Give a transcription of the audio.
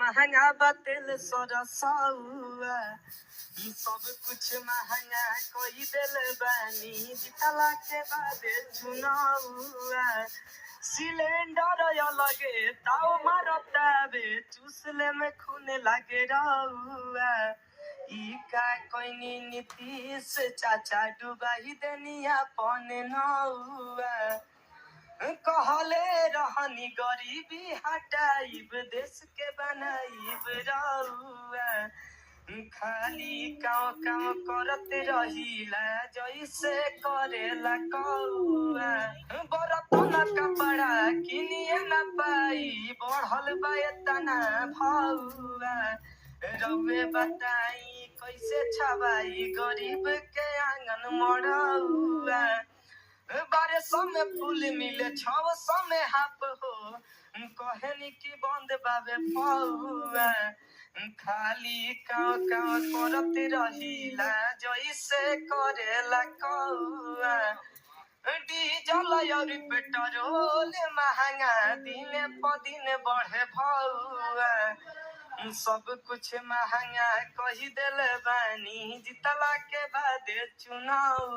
महंगा बतेल सरसौआ सब कुछ महंगा कोई दिल बानी जितला के बाद चुनावा सिलेंडर लगे ताव मारतावे चूसले में खून लगे रहुआ ई का कोई नीतीश चाचा डुबाई देनिया पन नौआ कहले रहनी गरीबी हटाइब देश के बनाइब रहुआ खाली काव काव करत रहिला जैसे करेला कौआ बरतन कपड़ा किनिए न पाई बढ़ल बा एतना भौआ रउए बताई कैसे छबाई गरीब के आंगन मरौआ 1200 में फूल मिले 600 में हाफ हो कहनी की बंद बाबे फौआ खाली काव काव करत रहिला जैसे करेला कौआ डीजल और पेट्रोल महंगा दिन प दिन बढ़े भौआ सब कुछ महंगा कही दिल बानी जितला के बाद चुनाव।